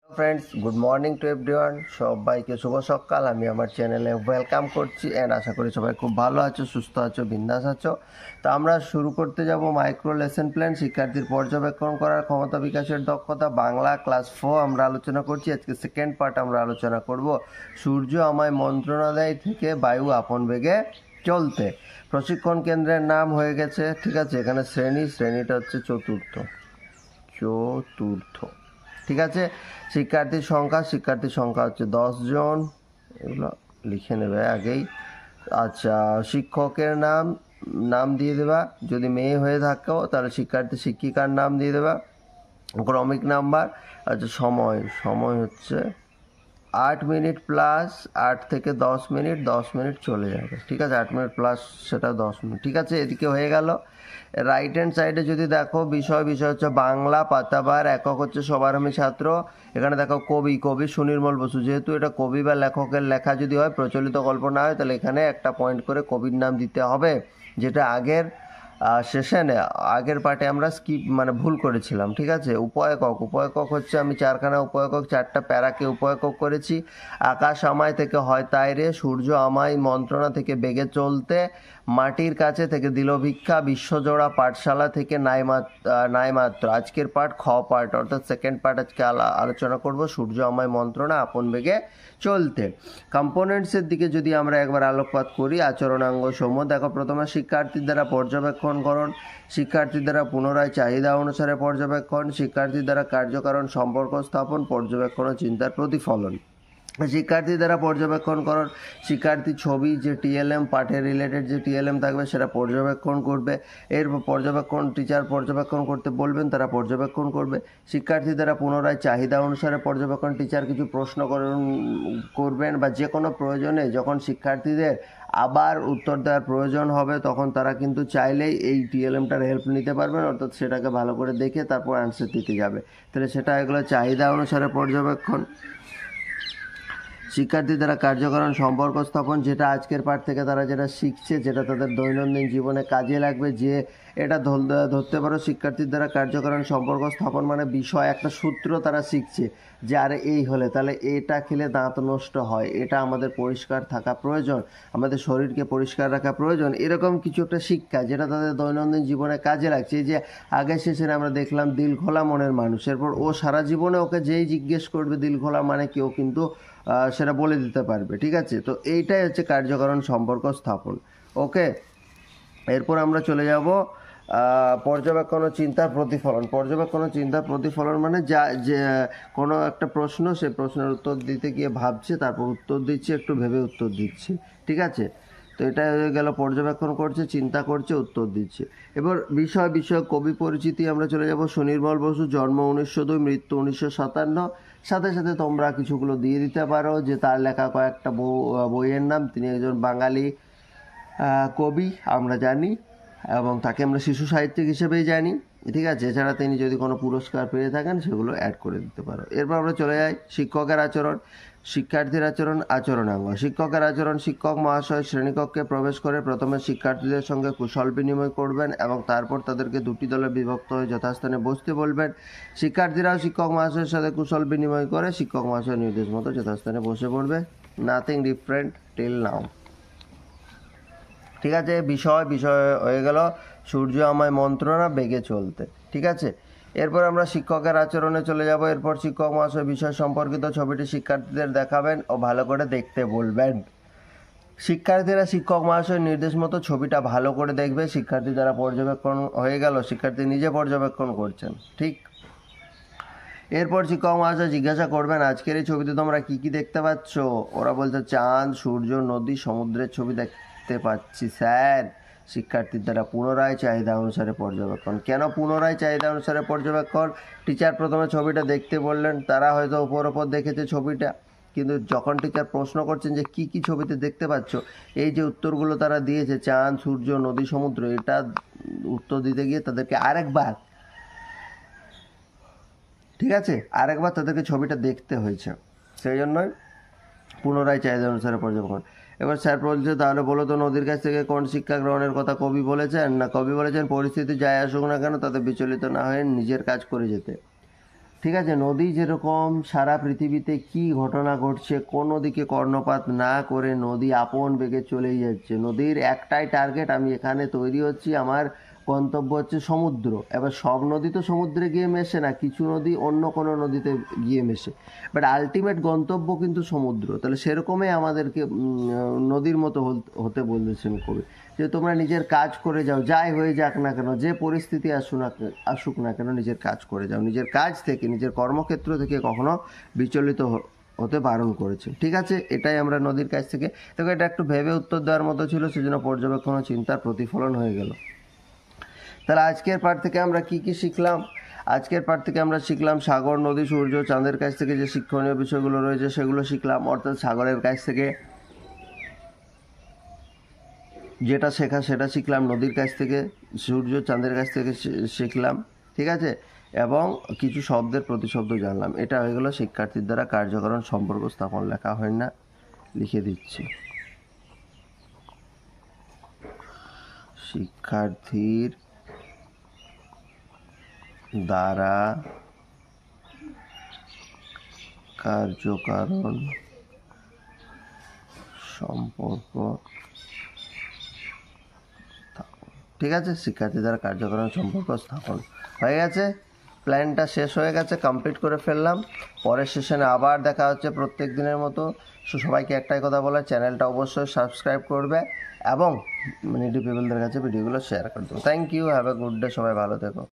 Friends, good morning to everyone. সবাইকে শুভ সকাল। আমি আমার চ্যানেলে ওয়েলকাম করছি অ্যান্ড আশা করি সবাই খুব ভালো আছো, সুস্থ আছো, বিন্দাস আছো। তো আমরা শুরু করতে যাব মাইক্রো লেসন প্ল্যান, শিক্ষার্থীর পর্যবেক্ষণ করার ক্ষমতা বিকাশের দক্ষতা, বাংলা ক্লাস 4 আমরা আলোচনা করছি। আজকে সেকেন্ড পার্ট আমরা আলোচনা করব সূর্য আমায় মন্ত্রণা দেয় থেকে বায়ু আপন বেগে চলতে। প্রশিক্ষণ কেন্দ্রের নাম হয়ে গেছে, ঠিক আছে। এখানে শ্রেণীটা হচ্ছে চতুর্থ। ঠিক আছে। শিক্ষার্থীর সংখ্যা হচ্ছে 10 জন, এগুলো লিখে নেবে আগেই। আচ্ছা, শিক্ষকের নাম দিয়ে দেবা। যদি মেয়ে হয়ে থাকো তাহলে শিক্ষিকার নাম দিয়ে দেবা। ক্রমিক নাম্বার। আচ্ছা, সময় হচ্ছে 8 মিনিট প্লাস 8 থেকে 10 মিনিট, 10 মিনিট চলে যাবে, ঠিক আছে। 8 মিনিট প্লাস সেটা 10 মিনিট, ঠিক আছে। এদিকে হয়ে গেল। রাইট হ্যান্ড সাইডে যদি দেখো বিষয় হচ্ছে বাংলা, পাতাবার, একক হচ্ছে সবার আমি ছাত্র। এখানে দেখো কবি সুনির্মল বসু। যেহেতু এটা কবি বা লেখকের লেখা যদি হয়, প্রচলিত গল্প না হয়, তাহলে এখানে একটা পয়েন্ট করে কবির নাম দিতে হবে, যেটা আগের আগের পার্টে আমরা ভুল করেছিলাম, ঠিক আছে। উপএকক হচ্ছে আমি 4খানা উপএকক, 4টা প্যারাকে উপএকক করেছি। আকাশ আমায় থেকে হয় তাই রে, সূর্য আমায় মন্ত্রণা থেকে বেগে চলতে, মাটির কাছে থেকে দিল ভিক্ষা, বিশ্বজোড়া পাঠশালা থেকে নাই মাত্র। আজকের পার্ট পার্ট অর্থাৎ সেকেন্ড পার্ট আজকে আলোচনা করব সূর্য আমায় মন্ত্রণা আপন বেগে চলতে। কম্পোনেন্টসের দিকে যদি আমরা একবার আলোকপাত করি, আচরণাঙ্গ সমূহ দেখো। প্রথমে শিক্ষার্থীর দ্বারা পর্যবেক্ষণকরণ, শিক্ষার্থীর দ্বারা পুনরায় চাহিদা অনুসারে পর্যবেক্ষণ, শিক্ষার্থীর দ্বারা কার্যকারণ সম্পর্ক স্থাপন, পর্যবেক্ষণ ও চিন্তার প্রতিফলন। শিক্ষার্থী দ্বারা পর্যবেক্ষণকরণ, শিক্ষার্থী ছবি যে টিএলএম পাঠের রিলেটেড যে টিএলএম থাকবে সেটা পর্যবেক্ষণ করবে। এরপর টিচার পর্যবেক্ষণ করতে বলবেন, তারা পর্যবেক্ষণ করবে। শিক্ষার্থী দ্বারা পুনরায় চাহিদা অনুসারে পর্যবেক্ষণ, টিচার কিছু প্রশ্ন করবেন বা যে কোনো প্রয়োজনে যখন শিক্ষার্থীদের আবার উত্তর দেওয়ার প্রয়োজন হবে তখন তারা কিন্তু চাইলেই এই টিএলএমটার হেল্প নিতে পারবেন, অর্থাৎ সেটাকে ভালো করে দেখে তারপর অ্যান্সার দিতে যাবে। তাহলে সেটা এগুলো চাহিদা অনুসারে পর্যবেক্ষণ। শিক্ষার্থী দ্বারা কার্যকরণ সম্পর্ক স্থাপন, যেটা আজকের পাঠ থেকে তারা যেটা শিখছে, যেটা তাদের দৈনন্দিন জীবনে কাজে লাগবে, যে এটা ধরতে পারো শিক্ষার্থীর দ্বারা কার্যকরণ সম্পর্ক স্থাপন মানে বিষয় একটা সূত্র তারা শিখছে, যে আরে এই হলে তাহলে এটা খেলে দাঁত নষ্ট হয়, এটা আমাদের পরিষ্কার থাকা প্রয়োজন, আমাদের শরীরকে পরিষ্কার রাখা প্রয়োজন, এরকম কিছু একটা শিক্ষা যেটা তাদের দৈনন্দিন জীবনে কাজে লাগছে। এই যে আগের সেশনে আমরা দেখলাম দিল খোলা মনের মানুষ, এরপর ও সারা জীবনে ওকে যেই জিজ্ঞেস করবে দিল খোলা মানে কেউ কিন্তু সেটা বলে দিতে পারবে, ঠিক আছে। তো এইটাই হচ্ছে কার্যকরণ সম্পর্ক স্থাপন। ওকে, এরপর আমরা চলে যাব পর্যবেক্ষণ ও চিন্তার প্রতিফলন। পর্যবেক্ষণ ও চিন্তার প্রতিফলন মানে যে কোনো একটা প্রশ্ন, সেই প্রশ্নের উত্তর দিতে গিয়ে ভাবছে, তারপর উত্তর দিচ্ছে, একটু ভেবে উত্তর দিচ্ছে, ঠিক আছে। তো এটা হয়ে গেল পর্যবেক্ষণ করছে, চিন্তা করছে, উত্তর দিচ্ছে। এবার বিষয় কবি পরিচিতি আমরা চলে যাব। সুনির্মল বসু, জন্ম 1902, মৃত্যু 1957। সাথে সাথে তোমরা কিছুগুলো দিয়ে দিতে পারো যে তার লেখা কয়েকটা বইয়ের নাম। তিনি একজন বাঙালি কবি আমরা জানি, এবং তাকে আমরা শিশু সাহিত্যিক হিসেবেই জানি, ঠিক আছে। এছাড়া তিনি যদি কোনো পুরস্কার পেয়ে থাকেন সেগুলো অ্যাড করে দিতে পারো। এরপর আমরা চলে যাই শিক্ষকের আচরণ, শিক্ষার্থীর আচরণাঙ্গ। শিক্ষকের আচরণ, শিক্ষক মহাশয় শ্রেণীকক্ষে প্রবেশ করে প্রথমে শিক্ষার্থীদের সঙ্গে কুশল বিনিময় করবেন এবং তারপর তাদেরকে দুটি দলে বিভক্ত হয়ে যথাস্থানে বসতে বলবেন। শিক্ষার্থীরাও শিক্ষক মহাশয়ের সাথে কুশল বিনিময় করে শিক্ষক মহাশয়ের নির্দেশ মতো যথাস্থানে বসে পড়বে। নাথিং ডিফারেন্ট টিল নাও, ঠিক আছে। বিষয় হয়ে গেল সূর্য আমায় মন্ত্রণা বেগে চলতে, ঠিক আছে। এরপর আমরা শিক্ষকের আচরণে চলে যাব। এরপর শিক্ষক মহাশয় বিষয় সম্পর্কিত ছবিটি শিক্ষার্থীদের দেখাবেন ও ভালো করে দেখতে বলবেন। শিক্ষার্থীরা শিক্ষক মহাশয়ের নির্দেশ মতো ছবিটা ভালো করে দেখবে। শিক্ষার্থী দ্বারা পর্যবেক্ষণ হয়ে গেল, শিক্ষার্থী নিজে পর্যবেক্ষণ করছেন, ঠিক। এরপর শিক্ষক মহাশয় জিজ্ঞাসা করবেন আজকের এই ছবিতে তোমরা কি কি দেখতে পাচ্ছ। ওরা বলছে চাঁদ, সূর্য, নদী, সমুদ্রের ছবি দেখতে পাচ্ছি স্যার। শিক্ষার্থীর দ্বারা পুনরায় চাহিদা অনুসারে পর্যবেক্ষণ। কেন পুনরায় চাহিদা অনুসারে পর্যবেক্ষণ? টিচার প্রথমে ছবিটা দেখতে বললেন, তারা হয়তো ওপর দেখেছে ছবিটা, কিন্তু যখন টিচার প্রশ্ন করছেন যে কি কি ছবিতে দেখতে পাচ্ছ, এই যে উত্তরগুলো তারা দিয়েছে চাঁদ, সূর্য, নদী, সমুদ্র, এটা উত্তর দিতে গিয়ে তাদেরকে আরেকবার, ঠিক আছে, আরেকবার তাদেরকে ছবিটা দেখতে হয়েছে, সেই জন্যই পুনরায় চাহিদা অনুসারে পর্যবেক্ষণ। এবার স্যার বলছে তাহলে বলো তো নদীর কাছ থেকে কোন শিক্ষা গ্রহণের কথা কবি বলেছেন? না, কবি বলেছেন পরিস্থিতি যাই আসুক না কেন তাতে বিচলিত না হয়ে নিজের কাজ করে যেতে, ঠিক আছে, নদী যেরকম সারা পৃথিবীতে কি ঘটনা ঘটছে কোনো দিকে কর্ণপাত না করে নদী আপন বেগে চলেই যাচ্ছে। নদীর একটাই টার্গেট, আমি এখানে তৈরি হচ্ছি, আমার গন্তব্য হচ্ছে সমুদ্র। এবার সব নদী তো সমুদ্রে গিয়ে মেশে না, কিছু নদী অন্য কোনো নদীতে গিয়ে মেশে, বাট আলটিমেট গন্তব্য কিন্তু সমুদ্র। তাহলে সেরকমই আমাদেরকে নদীর মতো হতে বলেছেন কবি, যে তোমরা নিজের কাজ করে যাও, যাই হয়ে যাক না কেন, যে পরিস্থিতি আসুক না কেন, নিজের কাজ করে যাও। নিজের কাজ থেকে, নিজের কর্মক্ষেত্র থেকে কখনো বিচলিত হতে বারণ করেছে। ঠিক আছে, এটাই আমরা নদীর কাছ থেকে। দেখো, এটা একটু ভেবে উত্তর দেওয়ার মতো ছিল, সেজন্য পর্যবেক্ষণ ও চিন্তার প্রতিফলন হয়ে গেল। তাহলে আজকের পাঠ থেকে আমরা কি কি শিখলাম? আজকের পাঠ থেকে আমরা শিখলাম সাগর, নদী, সূর্য, চাঁদের কাছ থেকে যে শিক্ষণীয় বিষয়গুলো রয়েছে সেগুলো শিখলাম। অর্থাৎ সাগরের কাছ থেকে যেটা শেখা সেটা শিখলাম, নদীর কাছ থেকে, সূর্য চাঁদের কাছ থেকে শিখলাম। ঠিক আছে, এবং কিছু শব্দের প্রতিশব্দ জানলাম। এটা হয়ে গেল শিক্ষার্থীর দ্বারা কার্যকরণ সম্পর্ক স্থাপন। লেখা হয় না, লিখে দিচ্ছি। শিক্ষার্থীর দ্বারা কার্যকারণ সম্পর্ক। ঠিক আছে, শিক্ষার্থী দ্বারা কার্যকরণ সম্পর্ক স্থাপন হয়ে গেছে। প্ল্যানটা শেষ হয়ে গেছে, কমপ্লিট করে ফেললাম। পরের সেশনে আবার দেখা হচ্ছে প্রত্যেক দিনের মতো। সবাইকে একটাই কথা বলা, চ্যানেলটা অবশ্যই সাবস্ক্রাইব করবে এবং নিডি পিপলদের কাছে ভিডিওগুলো শেয়ার করে দেবো। Thank you, have a good day, সবাই ভালো থেকো।